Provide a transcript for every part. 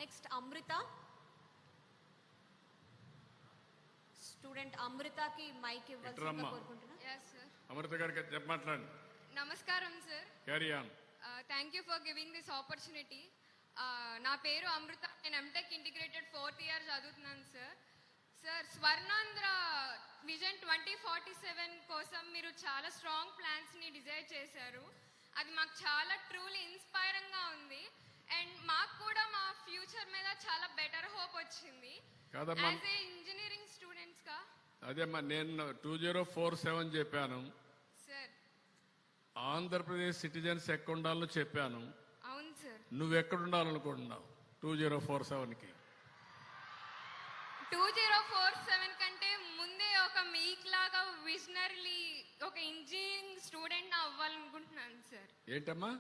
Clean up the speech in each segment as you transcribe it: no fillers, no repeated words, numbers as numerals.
Next అమృత. Student అమృతకి mic ఇవ్వాల్సిందిగా కోరుకుంటున్నా. అమృత గారికి మాట్లాడండి. నమస్కారం sir. Carry on. Thank you for giving this opportunity. నా పేరు అమృత. నేను ఎంటెక్ ఇంటిగ్రేటెడ్ 4th ఇయర్ చదువుతున్నాను సార్. సార్, స్వర్ణాంధ్ర విజన్ 2047 కోసం మీరు చాలా స్ట్రాంగ్ ప్లాన్స్ని డిజైన్ చేశారు. అది మాకు చాలా ట్రూలీ ఇన్స్పైరింగ్గా ఉంది. అండ్ మాకు కూడా మా ఫ్యూచర్ మీద చాలా బెటర్ హోప్ వచ్చింది. యాజ్ ఏ ఇంజనీరింగ్ స్టూడెంట్స్గా. అదేమ్మా, నేను 2047 చెప్పాను సార్. ఆంధ్రప్రదేశ్ సిటిజన్స్ ఎక్కడ ఉండాలో చెప్పాను. అవును సార్. నువ్వు ఎక్కడ ఉండాలనుకుంటున్నావు 2047కి? 2047 కంటే ముందే ఒక మీక్ లాగా విజనరీ ఒక ఇంజనీరింగ్ స్టూడెంట్ అవ్వాలనుకుంటున్నాను సార్. ఏంటమ్మా?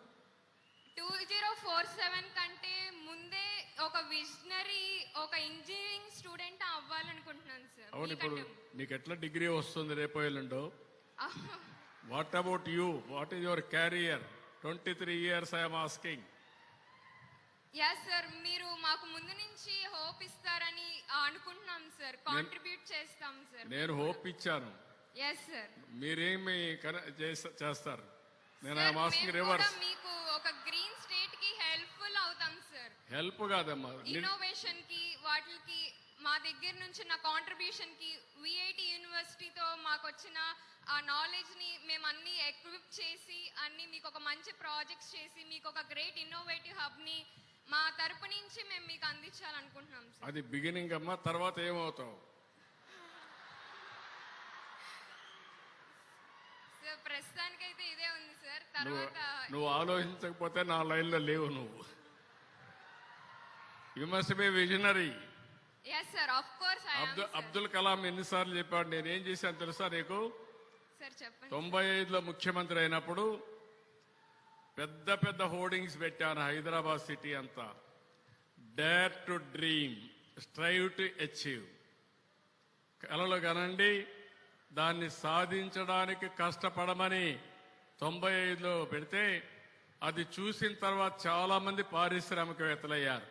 2047 కంటే ముందే ఒక విజనరీ ఒక ఇంజనీరింగ్ స్టూడెంట్ అవ్వాలనుకుంటున్నాను సార్. అవును. ఇప్పుడు నీకు ఎట్లా డిగ్రీ వస్తుంది రేపు ఎల్లుండో? What about you? What is your career? 23 years I'm asking. Yes sir, మీరు మాకు ముందు నుంచి హోప్ ఇస్తారని అనుకుంటున్నాం సార్. కాంట్రిబ్యూట్ చేస్తాం సార్. నేను హోప్ ఇచ్చాను. Yes sir. మీరేమి చేస్తారు? నేను ఐఎమ్ ఆస్కింగ్ రివర్స్. మీకు ఒక గ్రీన్ స్టేట్ కి హెల్ప్ఫుల్ అవుతాం సార్. హెల్ప్ కాదమ్మా, ఇన్నోవేషన్ కి వాటికి మా దగ్గర నుంచి నా కాంట్రిబ్యూషన్ కి విఐటి యూనివర్సిటీతో మాకు వచ్చిన ఆ నాలెడ్జ్ ని మేము అన్ని ఎక్విప్ చేసి అన్ని మీకు ఒక మంచి ప్రాజెక్ట్స్ చేసి మీకు ఒక గ్రేట్ ఇన్నోవేటివ్ హబ్ ని మా తరపు నుంచి మేము మీకు అందించాలనుకుంటున్నాం సార్. అది బిగినింగ్ అమ్మా, తర్వాత ఏమవుతావు? సార్, ప్రస్తుతానికైతే ఇదే ఉంది సార్. తర్వాత నువ్వు ఆలోచించకపోతే నా లైన్లో లేవు నువ్వు. You must be visionary. yes sir, of course I am. Abdul Kalam ఎన్నిసార్లు చెప్పాడు? నేనేం చేశాను తెలుసా నీకు? సార్ చెప్పండి. 95లో ముఖ్యమంత్రి అయినప్పుడు పెద్ద పెద్ద హోర్డింగ్స్ పెట్టాను హైదరాబాద్ సిటీ అంతా. Dare to dream, strive to achieve. కలలు కనండి, దాన్ని సాధించడానికి కష్టపడమని 95లో పెడితే అది చూసిన తర్వాత చాలా మంది పారిశ్రామికవేత్తలయ్యారు,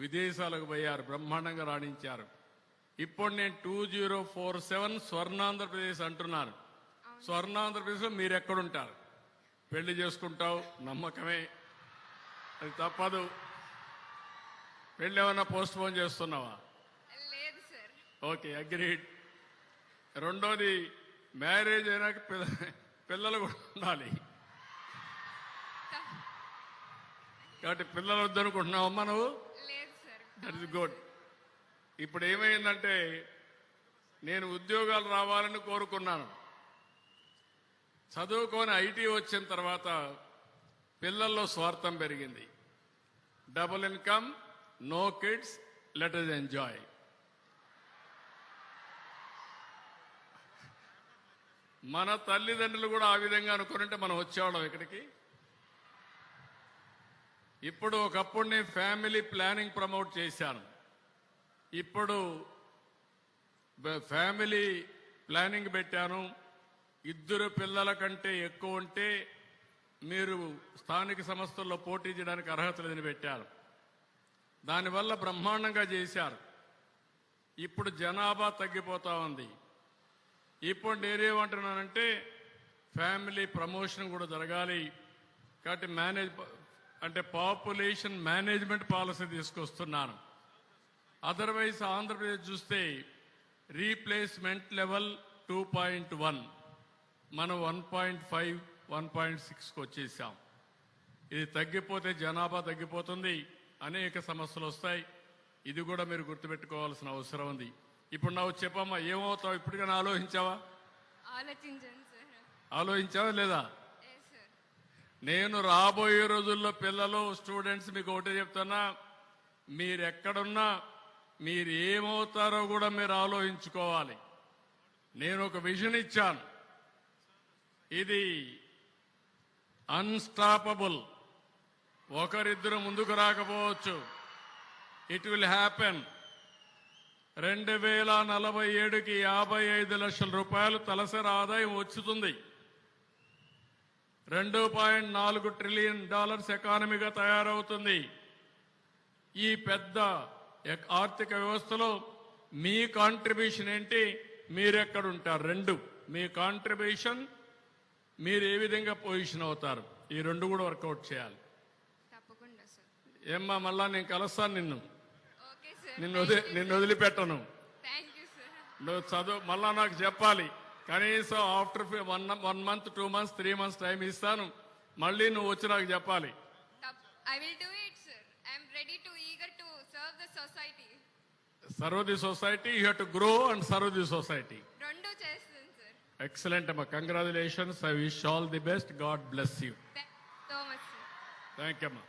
విదేశాలకు పోయారు, బ్రహ్మాండంగా రాణించారు. ఇప్పుడు నేను 2047 స్వర్ణాంధ్రప్రదేశ్ అంటున్నాను. స్వర్ణాంధ్రప్రదేశ్లో మీరు ఎక్కడుంటారు? పెళ్లి చేసుకుంటావు, నమ్మకమే, అది తప్పదు. పెళ్లి ఏమన్నా పోస్ట్ పోన్ చేస్తున్నావా? లేదు సార్. Okay, agreed. రెండోది, మ్యారేజ్ అయినాక పిల్లలు కూడా ఉండాలి. కాబట్టి పిల్లలు వద్దనుకుంటున్నావమ్మా నువ్వు? లేదు సార్. That is good. ఇప్పుడు ఏమైందంటే నేను ఉద్యోగాలు రావాలని కోరుకున్నాను. చదువుకొని ఐటీ వచ్చిన తర్వాత పిల్లల్లో స్వార్థం పెరిగింది. Double income, no kids, let us enjoy. మన తల్లిదండ్రులు కూడా ఆ విధంగా అనుకుంటే మనం వచ్చేవాళ్ళం ఇక్కడికి. ఇప్పుడు ఒకప్పుడు నేను ఫ్యామిలీ ప్లానింగ్ ప్రమోట్ చేశాను. ఇప్పుడు ఫ్యామిలీ ప్లానింగ్ పెట్టాను. 2 పిల్లల కంటే ఎక్కువ ఉంటే మీరు స్థానిక సంస్థల్లో పోటీ చేయడానికి అర్హత లేదని పెట్టారు. దానివల్ల బ్రహ్మాండంగా చేశారు. ఇప్పుడు జనాభా తగ్గిపోతా ఉంది. ఇప్పుడు నేనేమంటున్నానంటే ఫ్యామిలీ ప్రమోషన్ కూడా జరగాలి. కాబట్టి పాపులేషన్ మేనేజ్మెంట్ పాలసీ తీసుకొస్తున్నాను. అదర్వైజ్ ఆంధ్రప్రదేశ్ చూస్తే రీప్లేస్మెంట్ లెవెల్ 2.1, మనం 1.5, 1.6కు వచ్చేసాం. ఇది తగ్గిపోతే జనాభా తగ్గిపోతుంది, అనేక సమస్యలు వస్తాయి. ఇది కూడా మీరు గుర్తుపెట్టుకోవాల్సిన అవసరం ఉంది. ఇప్పుడు నాకు చెప్పమ్మా, ఏమవుతావు? ఇప్పటికైనా ఆలోచించావా? ఆలోచించాను సార్. ఆలోచించావా లేదా? yes sir. నేను రాబోయే రోజుల్లో పిల్లలు, స్టూడెంట్స్ మీకు ఒకటే చెప్తున్నా, మీరెక్కడున్నా మీరు ఏమవుతారో కూడా మీరు ఆలోచించుకోవాలి. నేను ఒక విజన్ ఇచ్చాను. ఇది అన్స్టాపబుల్. ఒకరిద్దరు ముందుకు రాకపోవచ్చు, ఇట్ విల్ హ్యాపెన్. 2047కి 55 లక్షల రూపాయలు తలసరి ఆదాయం వచ్చుతుంది. $2.4 ట్రిలియన్ ఎకానమీగా తయారవుతుంది. ఈ పెద్ద ఆర్థిక వ్యవస్థలో మీ కాంట్రిబ్యూషన్ ఏంటి, మీరెక్కడుంటారు, రెండు మీ కాంట్రిబ్యూషన్, మీరు ఏ విధంగా పొజిషన్ అవుతారు, ఈ రెండు కూడా వర్కౌట్ చేయాలి. తప్పకుండా సార్. ఏమ్మా మళ్ళా నేను కలుస్తాను నిన్ను, ఓకే సార్. నిన్ను వదిలిపెట్టను. Thank you sir. నువ్వు చదువు మళ్ళా నాకు చెప్పాలి. కనీసం after 1 month 2 months 3 months time ఇస్తాను, మళ్ళీ నువ్వు వచ్చి నాకు చెప్పాలి. I will do it, sir. I am ready to eager to serve the society. Serve the society, you have to grow and serve the society. రెండు చేస్తాను sir. Excellent amma, congratulations. I wish all the best. God bless you. Thank you so much, sir. Thank you amma.